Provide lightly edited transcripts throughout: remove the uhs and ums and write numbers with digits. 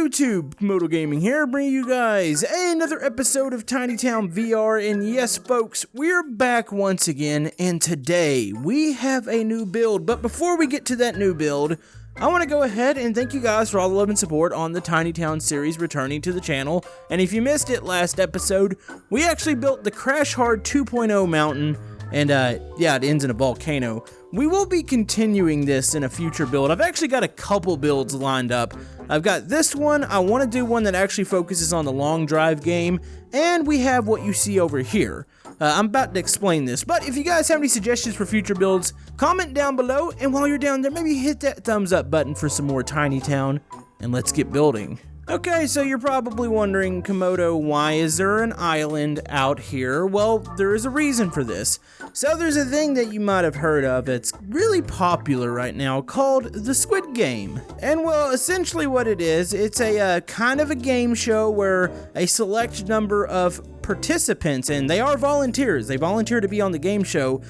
YouTube? Camodo Gaming here, bringing you guys another episode of Tiny Town VR, and yes folks, we're back once again, and today we have a new build. But before we get to that new build, I want to go ahead and thank you guys for all the love and support on the Tiny Town series returning to the channel. And if you missed it last episode, we actually built the Crash Hard 2.0 mountain, and yeah, it ends in a volcano. We will be continuing this in a future build. I've actually got a couple builds lined up. I've got this one. I want to do one that actually focuses on the long drive game, and we have what you see over here. I'm about to explain this, but if you guys have any suggestions for future builds, comment down below, and while you're down there, maybe hit that thumbs up button for some more Tiny Town, and let's get building. Okay, so you're probably wondering, Camodo, why is there an island out here? Well, there is a reason for this. So there's a thing that you might have heard of that's really popular right now called the Squid Game. And well, essentially what it is, it's a kind of a game show where a select number of participants, and they are volunteers, they volunteer to be on the game show,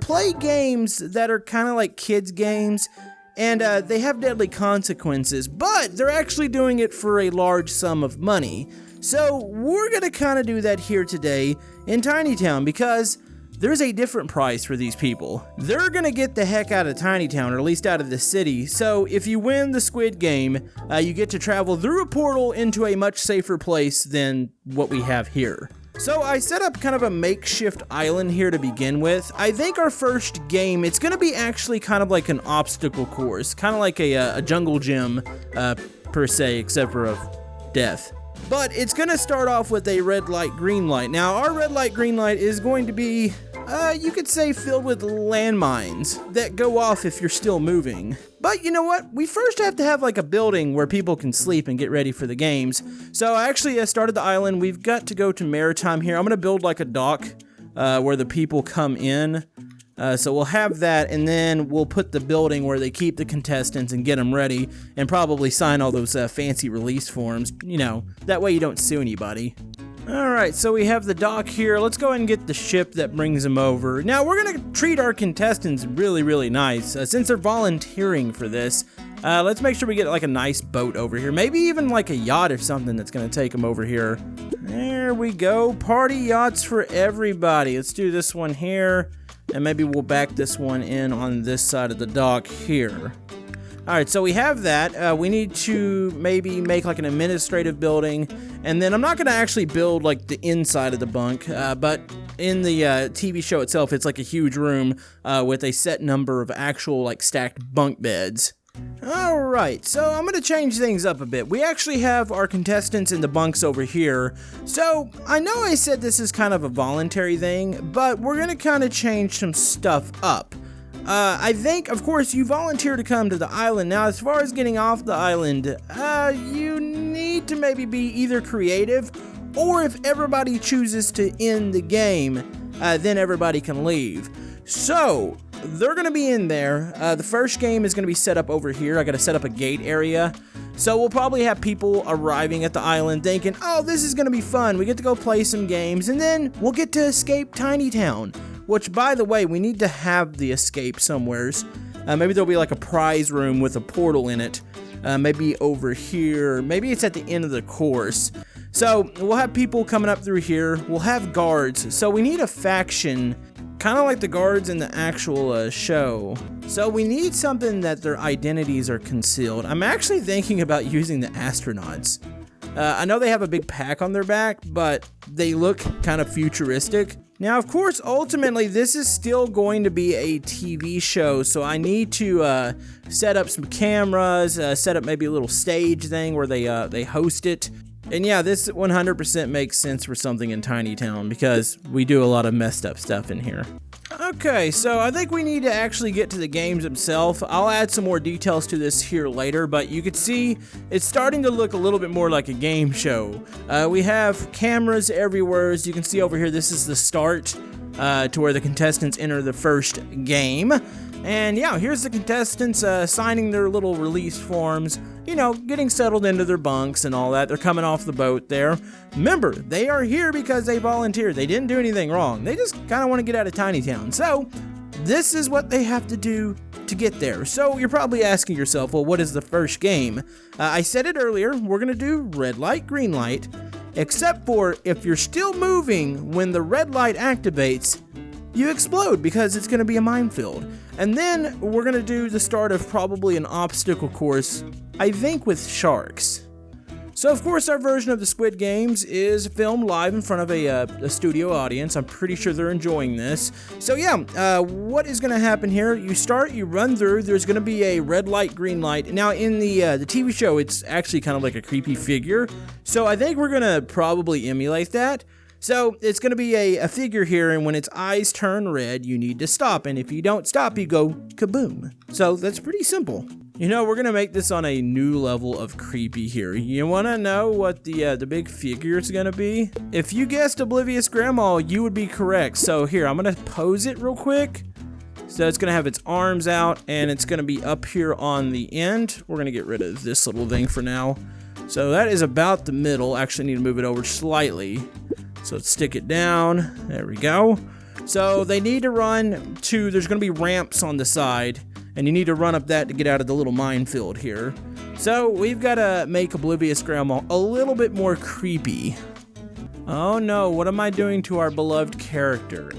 play games that are kind of like kids games. And they have deadly consequences, but they're actually doing it for a large sum of money. So we're gonna kind of do that here today in Tiny Town because there's a different price for these people. They're gonna get the heck out of Tiny Town, or at least out of the city. So if you win the Squid Game, you get to travel through a portal into a much safer place than what we have here. So I set up kind of a makeshift island here to begin with. I think our first game, it's going to be actually kind of like an obstacle course, kind of like a jungle gym per se, except for of death. But it's going to start off with a red light, green light. Now our red light, green light is going to be, you could say, filled with landmines that go off if you're still moving. But you know what? We first have to have like a building where people can sleep and get ready for the games. So I actually started the island. We've got to go to Maritime here. I'm going to build like a dock where the people come in. So we'll have that, and then we'll put the building where they keep the contestants and get them ready, and probably sign all those fancy release forms. You know, that way you don't sue anybody. Alright, so we have the dock here. Let's go ahead and get the ship that brings them over. Now, we're going to treat our contestants really, really nice. Since they're volunteering for this, let's make sure we get like a nice boat over here. Maybe even like a yacht or something that's going to take them over here. There we go. Party yachts for everybody. Let's do this one here, and maybe we'll back this one in on this side of the dock here. Alright, so we have that. We need to maybe make like an administrative building, and then I'm not going to actually build like the inside of the bunk, but in the TV show itself, it's like a huge room with a set number of actual like stacked bunk beds. Alright, so I'm going to change things up a bit. We actually have our contestants in the bunks over here. So I know I said this is kind of a voluntary thing, but we're going to kind of change some stuff up. I think, of course, you volunteer to come to the island. Now, as far as getting off the island, you need to maybe be either creative, or if everybody chooses to end the game, then everybody can leave. So, they're going to be in there. The first game is going to be set up over here. I got to set up a gate area. So we'll probably have people arriving at the island thinking, oh, this is going to be fun. We get to go play some games, and then we'll get to escape Tiny Town. Which, by the way, we need to have the escape somewheres. Maybe there'll be like a prize room with a portal in it. Maybe over here. Maybe it's at the end of the course. So we'll have people coming up through here. We'll have guards. So we need a faction, kind of like the guards in the actual show. So we need something that their identities are concealed. I'm actually thinking about using the astronauts. I know they have a big pack on their back, but they look kind of futuristic. Now, of course, ultimately, this is still going to be a TV show, so I need to set up some cameras, set up maybe a little stage thing where they host it. And yeah, this 100% makes sense for something in Tiny Town because we do a lot of messed up stuff in here. Okay, so I think we need to actually get to the games themselves. I'll add some more details to this here later, but you can see it's starting to look a little bit more like a game show. We have cameras everywhere. As you can see over here, this is the start to where the contestants enter the first game. And yeah, here's the contestants signing their little release forms, you know, getting settled into their bunks and all that. They're coming off the boat there. Remember, they are here because they volunteered. They didn't do anything wrong. They just kind of want to get out of Tiny Town. So this is what they have to do to get there. So you're probably asking yourself, well, what is the first game? I said it earlier, we're gonna do red light, green light, except for if you're still moving when the red light activates, you explode because it's gonna be a minefield. And then we're gonna do the start of probably an obstacle course, I think with sharks. So of course our version of the Squid Games is filmed live in front of a studio audience. I'm pretty sure they're enjoying this. So yeah, what is going to happen here? You start, you run through, there's going to be a red light, green light. Now in the TV show, it's actually kind of like a creepy figure. So I think we're going to probably emulate that. So it's going to be a figure here, and when its eyes turn red, you need to stop. And if you don't stop, you go kaboom. So that's pretty simple. You know, we're going to make this on a new level of creepy here. You want to know what the big figure is going to be? If you guessed Oblivious Grandma, you would be correct. So here, I'm going to pose it real quick. So it's going to have its arms out, and it's going to be up here on the end. We're going to get rid of this little thing for now. So that is about the middle. Actually, I need to move it over slightly. So let's stick it down. There we go. So they need to run to, there's going to be ramps on the side, and you need to run up that to get out of the little minefield here. So we've got to make Oblivious Grandma a little bit more creepy. Oh no, what am I doing to our beloved character?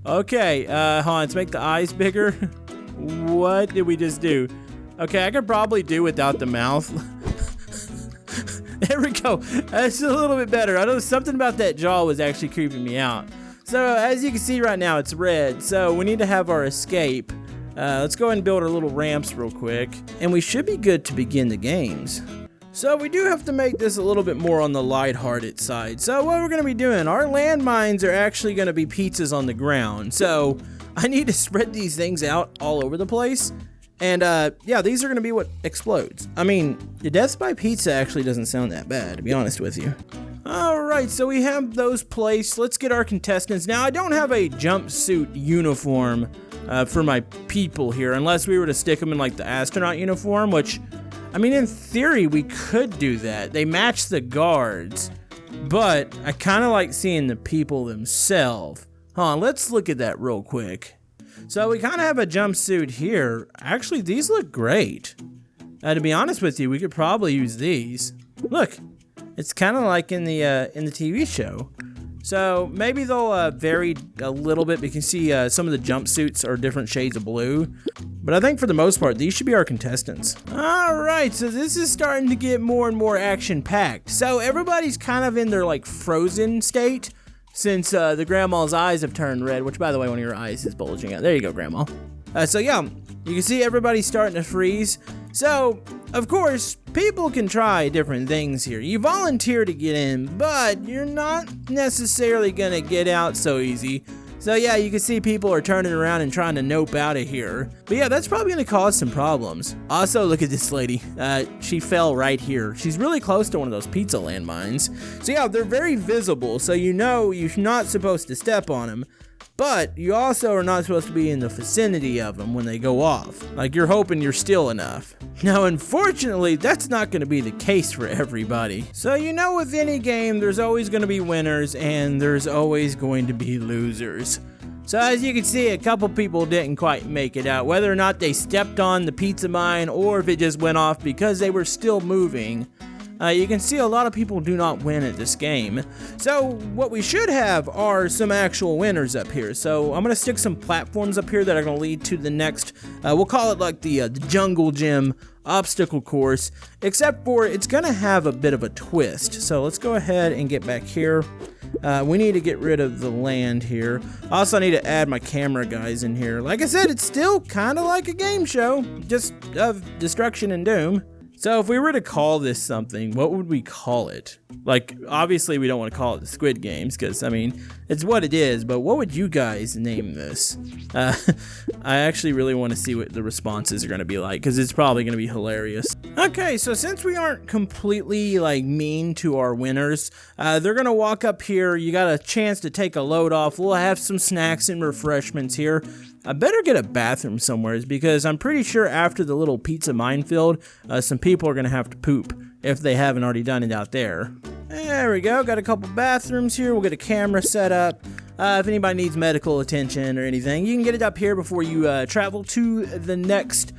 Okay, hold on, let's make the eyes bigger. What did we just do? Okay, I could probably do without the mouth. There we go. That's a little bit better. I know something about that jaw was actually creeping me out. So as you can see right now, it's red. So we need to have our escape. Let's go ahead and build our little ramps real quick. And we should be good to begin the games. So we do have to make this a little bit more on the lighthearted side. So what we're going to be doing, our landmines are actually going to be pizzas on the ground. So I need to spread these things out all over the place. And yeah, these are going to be what explodes. I mean, the death by pizza actually doesn't sound that bad, to be honest with you. Alright, so we have those placed. Let's get our contestants. Now, I don't have a jumpsuit uniform for my people here, unless we were to stick them in like the astronaut uniform, which, I mean, in theory, we could do that. They match the guards, but I kind of like seeing the people themselves. Hold on, let's look at that real quick. So we kind of have a jumpsuit here. Actually, these look great. To be honest with you, we could probably use these. Look, it's kind of like in the TV show. So maybe they'll vary a little bit. You can see some of the jumpsuits are different shades of blue. But I think for the most part, these should be our contestants. All right, so this is starting to get more and more action-packed. So everybody's kind of in their like frozen state. Since the grandma's eyes have turned red, which by the way, one of your eyes is bulging out. There you go, grandma. So yeah, you can see everybody's starting to freeze. So, of course, people can try different things here. You volunteer to get in, but you're not necessarily gonna get out so easy. So yeah, you can see people are turning around and trying to nope out of here. But yeah, that's probably gonna cause some problems. Also, look at this lady. She fell right here. She's really close to one of those pizza landmines. So yeah, they're very visible, so you know you're not supposed to step on them. But you also are not supposed to be in the vicinity of them when they go off. Like you're hoping you're still enough. Now, unfortunately, that's not going to be the case for everybody. So you know with any game, there's always going to be winners and there's always going to be losers. So as you can see, a couple people didn't quite make it out. Whether or not they stepped on the pizza mine or if it just went off because they were still moving. You can see a lot of people do not win at this game. So what we should have are some actual winners up here. So I'm going to stick some platforms up here that are going to lead to the next, we'll call it like the Jungle Gym obstacle course, except for it's going to have a bit of a twist. So let's go ahead and get back here. We need to get rid of the land here. Also, I need to add my camera guys in here. Like I said, it's still kind of like a game show, just of destruction and doom. So if we were to call this something, what would we call it? Like, obviously we don't want to call it the Squid Games, because, I mean, it's what it is, but what would you guys name this? I actually really want to see what the responses are going to be like, because it's probably going to be hilarious. Okay, so since we aren't completely, like, mean to our winners, they're going to walk up here. You got a chance to take a load off. We'll have some snacks and refreshments here. I better get a bathroom somewhere because I'm pretty sure after the little pizza minefield, some people are going to have to poop if they haven't already done it out there. There we go. Got a couple bathrooms here. We'll get a camera set up. if anybody needs medical attention or anything, you can get it up here before you travel to the next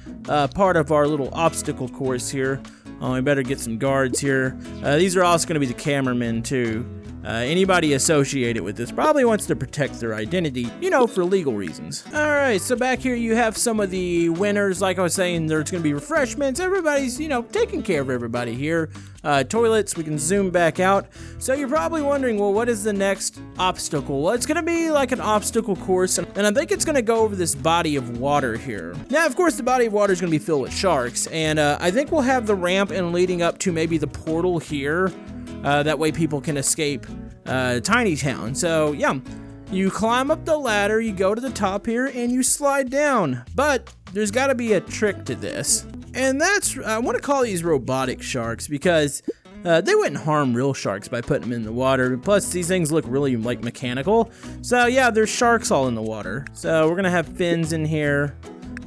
part of our little obstacle course here. We better get some guards here. These are also going to be the cameramen too. Anybody associated with this probably wants to protect their identity, you know, for legal reasons. Alright, so back here you have some of the winners. Like I was saying, there's going to be refreshments. Everybody's, you know, taking care of everybody here. Toilets, we can zoom back out. So you're probably wondering, well, what is the next obstacle? Well, it's going to be like an obstacle course, and I think it's going to go over this body of water here. Now, of course, the body of water is going to be filled with sharks, and I think we'll have the ramp and leading up to maybe the portal here. That way people can escape Tiny Town. So, yeah, you climb up the ladder, you go to the top here, and you slide down. But there's got to be a trick to this. And that's, I want to call these robotic sharks because they wouldn't harm real sharks by putting them in the water. Plus, these things look really, like, mechanical. So, yeah, there's sharks all in the water. So, we're going to have fins in here.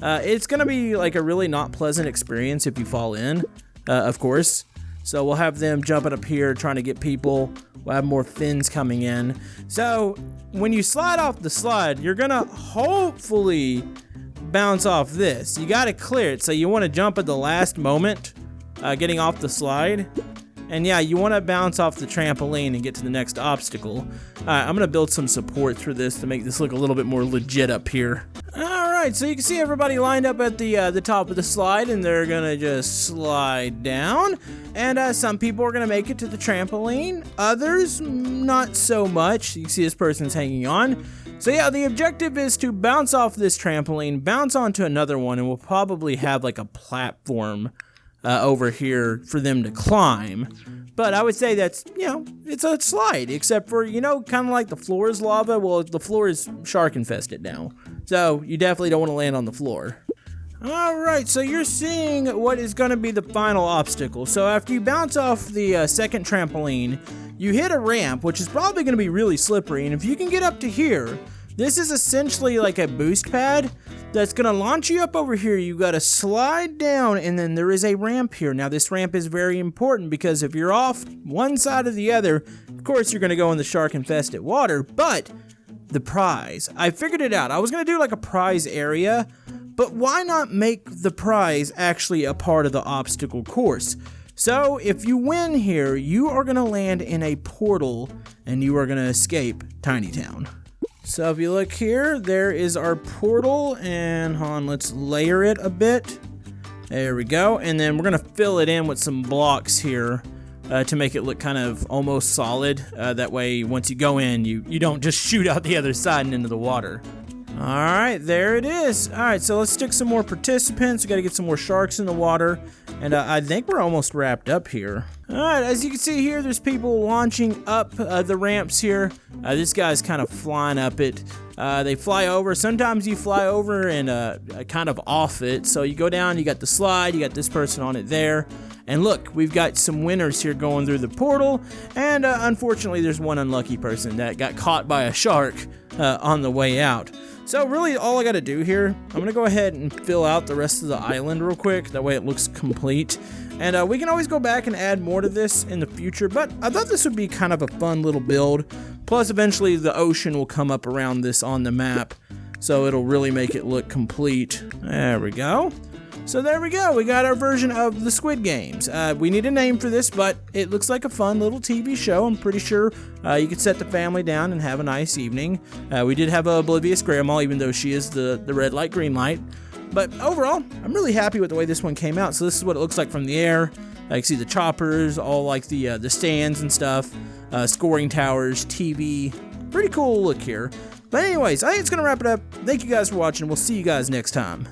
It's going to be, like, a really not pleasant experience if you fall in, of course. So we'll have them jumping up here trying to get people. We'll have more fins coming in. So when you slide off the slide, you're going to hopefully bounce off this. You got to clear it. So you want to jump at the last moment, getting off the slide. And yeah, you want to bounce off the trampoline and get to the next obstacle. I'm going to build some support through this to make this look a little bit more legit up here. Alright, so you can see everybody lined up at the top of the slide, and they're going to just slide down. And some people are going to make it to the trampoline. Others, not so much. You can see this person's hanging on. So yeah, the objective is to bounce off this trampoline, bounce onto another one, and we'll probably have like a platform over here for them to climb. But I would say that's, you know, it's a slide, except for, you know, kind of like the floor is lava. Well, the floor is shark infested now. So you definitely don't want to land on the floor. Alright, so you're seeing what is going to be the final obstacle. So after you bounce off the second trampoline, you hit a ramp, which is probably going to be really slippery. And if you can get up to here, this is essentially like a boost pad that's going to launch you up over here. You got to slide down, and then there is a ramp here. Now, this ramp is very important because if you're off one side or the other, of course, you're going to go in the shark-infested water. But the prize, I figured it out. I was going to do like a prize area, but why not make the prize actually a part of the obstacle course? So, if you win here, you are going to land in a portal, and you are going to escape Tiny Town. So if you look here, there is our portal, and hold on, let's layer it a bit. There we go, and then we're gonna fill it in with some blocks here to make it look kind of almost solid. That way, once you go in, you don't just shoot out the other side and into the water. Alright, there it is. Alright, so let's stick some more participants. We gotta get some more sharks in the water. And I think we're almost wrapped up here. Alright, as you can see here, there's people launching up the ramps here. This guy's kind of flying up it. They fly over. Sometimes you fly over and kind of off it. So you go down, you got the slide, you got this person on it there. And look, we've got some winners here going through the portal. And unfortunately, there's one unlucky person that got caught by a shark on the way out. So really, all I gotta do here, I'm gonna go ahead and fill out the rest of the island real quick. That way it looks complete. And we can always go back and add more to this in the future, but I thought this would be kind of a fun little build. Plus, eventually the ocean will come up around this on the map, so it'll really make it look complete. There we go. So there we go, we got our version of the Squid Games. We need a name for this, but it looks like a fun little TV show. I'm pretty sure you could set the family down and have a nice evening. We did have a oblivious grandma, even though she is the red light, green light. But overall, I'm really happy with the way this one came out. So this is what it looks like from the air. I can see the choppers, all like the stands and stuff, scoring towers, TV. Pretty cool look here. But anyways, I think it's going to wrap it up. Thank you guys for watching. We'll see you guys next time.